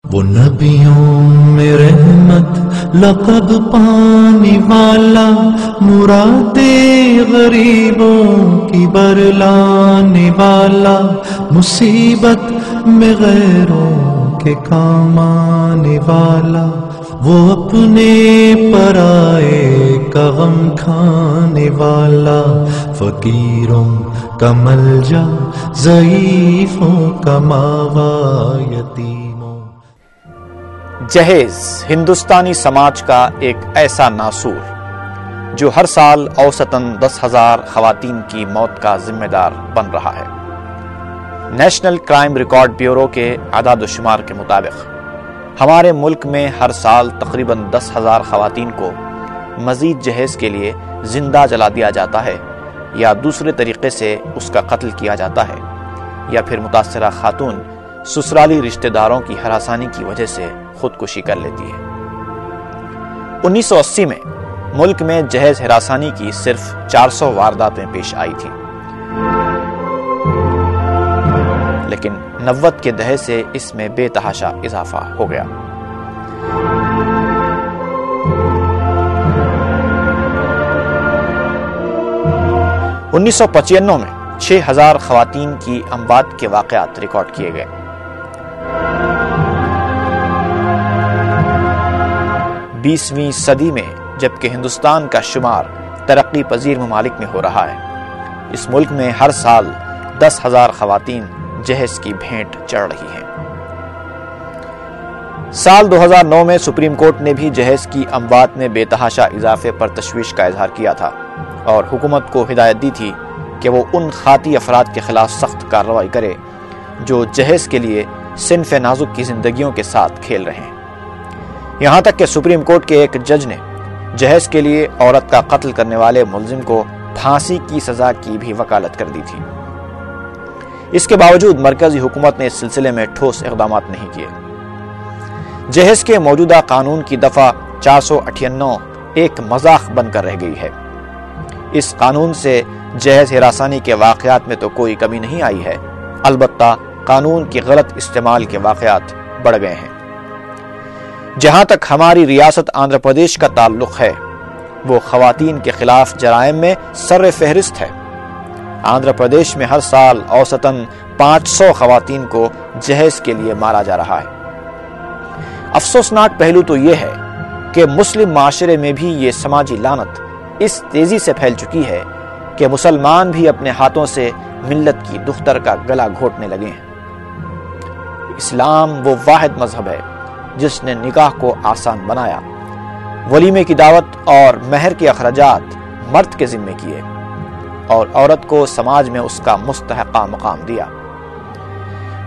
وہ نبیوں میں رحمت لقب پانے والا، مرادیں غریبوں کی برلانے والا، مصیبت میں غیروں کے کام آنے والا، وہ اپنے پرائے کا غم کھانے والا، فقیروں کا ملجا، ضعیفوں کا ماوا، یتیموں۔ جہیز ہندوستانی سماج کا ایک ایسا ناسور جو ہر سال اوسطاً 10,000 خواتین کی موت کا ذمہ دار بن رہا ہے۔ نیشنل کرائم ریکارڈ بیورو کے اعداد و شمار کے مطابق ہمارے ملک میں ہر سال تقریباً 10,000 خواتین کو مزید جہیز کے لیے زندہ جلا دیا جاتا ہے، یا دوسرے طریقے سے اس کا قتل کیا جاتا ہے، یا پھر متاثرہ خاتون سسرالی رشتہ داروں کی ہراسانی کی وجہ سے خودکشی کر لیتی ہے۔ 1980 میں ملک میں جہیز ہراسانی کی صرف 400 وارداتیں پیش آئی تھیں، لیکن 90 کے دہے سے اس میں بے تحاشا اضافہ ہو گیا۔ – 1995 میں 6,000 خواتین کی اموات کے واقعات ریکارڈ کیے گئے۔ 20ویں صدی میں جبکہ ہندوستان کا شمار ترقی پذیر ممالک میں ہو رہا ہے، اس ملک میں ہر سال 10,000 خواتین جہیز کی بھینٹ چڑھ رہی ہیں۔ سال 2009 میں سپریم کورٹ نے بھی جہیز کی اموات میں بے تحاشا اضافے پر تشویش کا اظہار کیا تھا اور حکومت کو ہدایت دی تھی کہ وہ ان خاطی افراد کے خلاف سخت کارروائی کرے جو جہیز کے لیے صنف نازک کی زندگیوں کے ساتھ کھیل رہے ہیں۔ یہاں تک کہ سپریم کورٹ کے ایک جج نے جہیز کے لیے عورت کا قتل کرنے والے ملزم کو پھانسی کی سزا کی بھی وکالت کر دی تھی۔ اس کے باوجود مرکزی حکومت نے اس سلسلے میں ٹھوس اقدامات نہیں کیے۔ جہیز کے موجودہ قانون کی دفعہ 498 ایک مذاق بن کر رہ گئی ہے۔ اس قانون سے جہیز ہراسانی کے واقعات میں تو کوئی کمی نہیں آئی ہے، البتہ قانون کی غلط استعمال کے واقعات بڑھ گئے ہیں۔ جہاں تک ہماری ریاست آندھرا پردیش کا تعلق ہے، وہ خواتین کے خلاف جرائم میں سر فہرست ہے۔ آندھرا پردیش میں ہر سال اوسطاً 500 خواتین کو جہیز کے لیے مارا جا رہا ہے۔ افسوسناک پہلو تو یہ ہے کہ مسلم معاشرے میں بھی یہ سماجی لعنت اس تیزی سے پھیل چکی ہے کہ مسلمان بھی اپنے ہاتھوں سے ملت کی دختر کا گلا گھونٹنے لگے ہیں۔ اسلام وہ واحد مذہب ہے جس نے نکاح کو آسان بنایا، ولیمے کی دعوت اور مہر کے اخراجات مرد کے ذمے کیے، اور عورت کو سماج میں اس کا مستحقہ مقام دیا۔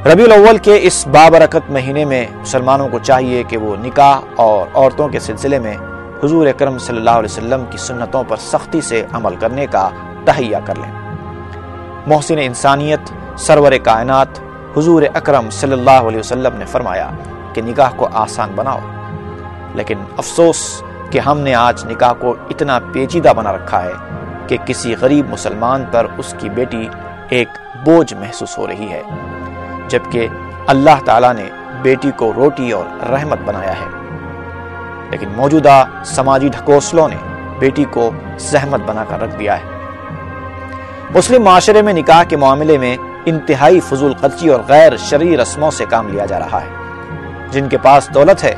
ربیع الاول کے اس بابرکت مہینے میں مسلمانوں کو چاہیے کہ وہ نکاح اور عورتوں کے سلسلے میں حضور اکرم صلی اللہ علیہ وسلم کی سنتوں پر سختی سے عمل کرنے کا تہیہ کر لیں۔ محسن انسانیت سرور کائنات حضور اکرم صلی اللہ علیہ وسلم نے فرمایا کہ نکاح کو آسان بناؤ، لیکن افسوس کہ ہم نے آج نکاح کو اتنا پیچیدہ بنا رکھا ہے کہ کسی غریب مسلمان پر اس کی بیٹی ایک بوجھ محسوس ہو رہی ہے، جبکہ اللہ تعالیٰ نے بیٹی کو روٹی اور رحمت بنایا ہے، لیکن موجودہ سماجی ڈھکوسلوں نے بیٹی کو زحمت بنا کر رکھ دیا ہے۔ مسلم معاشرے میں نکاح کے معاملے میں انتہائی فضول خرچی اور غیر شرعی رسموں سے کام لیا جا رہا ہے۔ جن کے پاس دولت ہے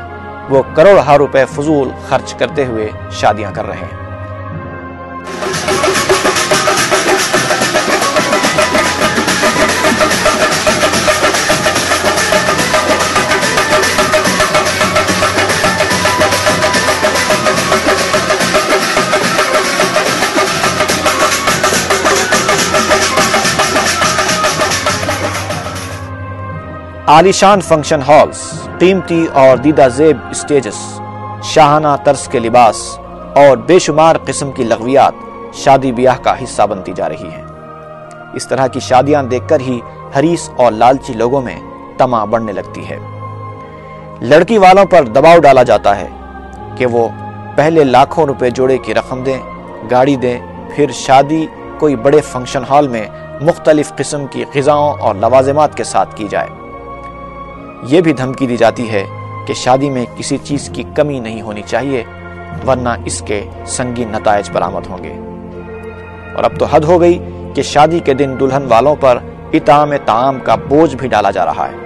وہ کروڑہا روپے فضول خرچ کرتے ہوئے شادیاں کر رہے ہیں۔ عالیشان فنکشن ہالز، قیمتی اور دیدہ زیب اسٹیجز، شاہانہ طرز کے لباس اور بے شمار قسم کی لغویات شادی بیاہ کا حصہ بنتی جا رہی ہیں۔ اس طرح کی شادیاں دیکھ کر ہی حریص اور لالچی لوگوں میں طمع بڑھنے لگتی ہے۔ لڑکی والوں پر دباؤ ڈالا جاتا ہے کہ وہ پہلے لاکھوں روپے جوڑے کی رقم دیں، گاڑی دیں، پھر شادی کوئی بڑے فنکشن ہال میں مختلف قسم کی غذاؤں اور لوازمات کے ساتھ کی جائے۔ یہ بھی دھمکی دی جاتی ہے کہ شادی میں کسی چیز کی کمی نہیں ہونی چاہیے ورنہ اس کے سنگین نتائج برآمد ہوں گے۔ اور اب تو حد ہو گئی کہ شادی کے دن دلہن والوں پر اطعام طعام کا بوجھ بھی ڈالا جا رہا ہے۔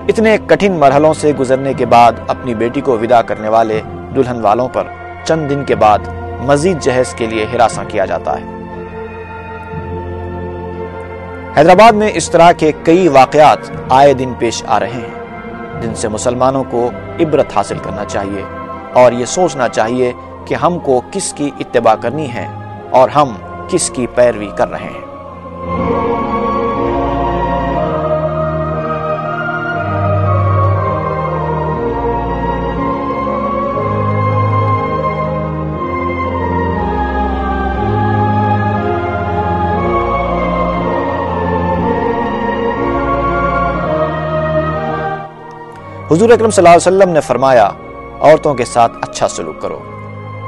اتنے کٹھن مرحلوں سے گزرنے کے بعد اپنی بیٹی کو ودا کرنے والے دلہن والوں پر چند دن کے بعد مزید جہیز کے لیے ہراساں کیا جاتا ہے۔ حیدرآباد میں اس طرح کے کئی واقعات آئے دن پیش آ رہے ہیں جن سے مسلمانوں کو عبرت حاصل کرنا چاہیے اور یہ سوچنا چاہیے کہ ہم کو کس کی اتباع کرنی ہے اور ہم کس کی پیروی کر رہے ہیں۔ حضور اکرم صلی اللہ علیہ وسلم نے فرمایا، عورتوں کے ساتھ اچھا سلوک کرو۔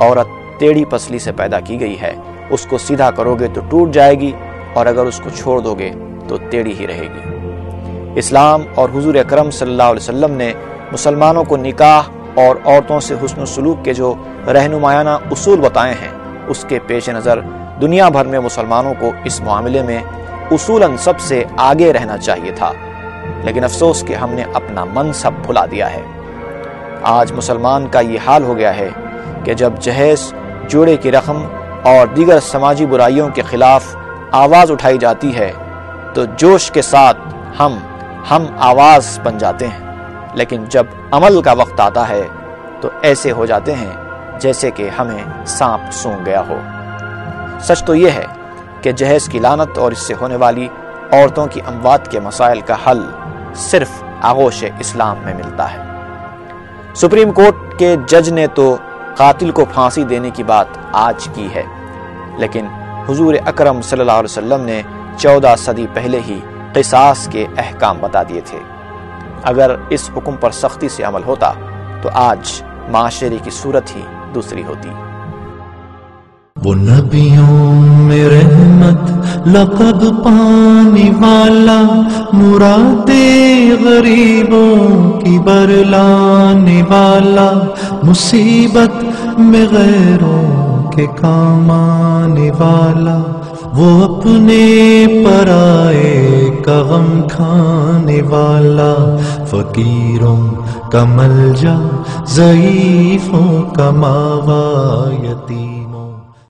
عورت ٹیڑھی پسلی سے پیدا کی گئی ہے، اس کو سیدھا کرو گے تو ٹوٹ جائے گی اور اگر اس کو چھوڑ دو گے تو ٹیڑھی ہی رہے گی۔ اسلام اور حضور اکرم صلی اللہ علیہ وسلم نے مسلمانوں کو نکاح اور عورتوں سے حسن و سلوک کے جو رہنمایانہ اصول بتائے ہیں، اس کے پیش نظر دنیا بھر میں مسلمانوں کو اس معاملے میں اصولاً سب سے آگے رہنا چاہیے تھا، لیکن افسوس کہ ہم نے اپنا منصب بھلا دیا ہے۔ آج مسلمان کا یہ حال ہو گیا ہے کہ جب جہیز، جوڑے کی رقم اور دیگر سماجی برائیوں کے خلاف آواز اٹھائی جاتی ہے تو جوش کے ساتھ ہم آواز بن جاتے ہیں، لیکن جب عمل کا وقت آتا ہے تو ایسے ہو جاتے ہیں جیسے کہ ہمیں سانپ سونگھ گیا ہو۔ سچ تو یہ ہے کہ جہیز کی لعنت اور اس سے ہونے والی عورتوں کی اموات کے مسائل کا حل صرف آغوش اسلام میں ملتا ہے۔ سپریم کورٹ کے جج نے تو قاتل کو پھانسی دینے کی بات آج کی ہے، لیکن حضور اکرم صلی اللہ علیہ وسلم نے 14 صدی پہلے ہی قصاص کے احکام بتا دیے تھے۔ اگر اس حکم پر سختی سے عمل ہوتا تو آج معاشرے کی صورت ہی دوسری ہوتی۔ وہ نبیوں میں رحمت لقب پانے والا، مراد غریبوں کی برلانے والا، مصیبت میں غیروں کے کام آنے والا، وہ اپنے پرائے کا غم کھانے والا، فقیروں کا ملجا، ضعیفوں کا ماوا، یتیم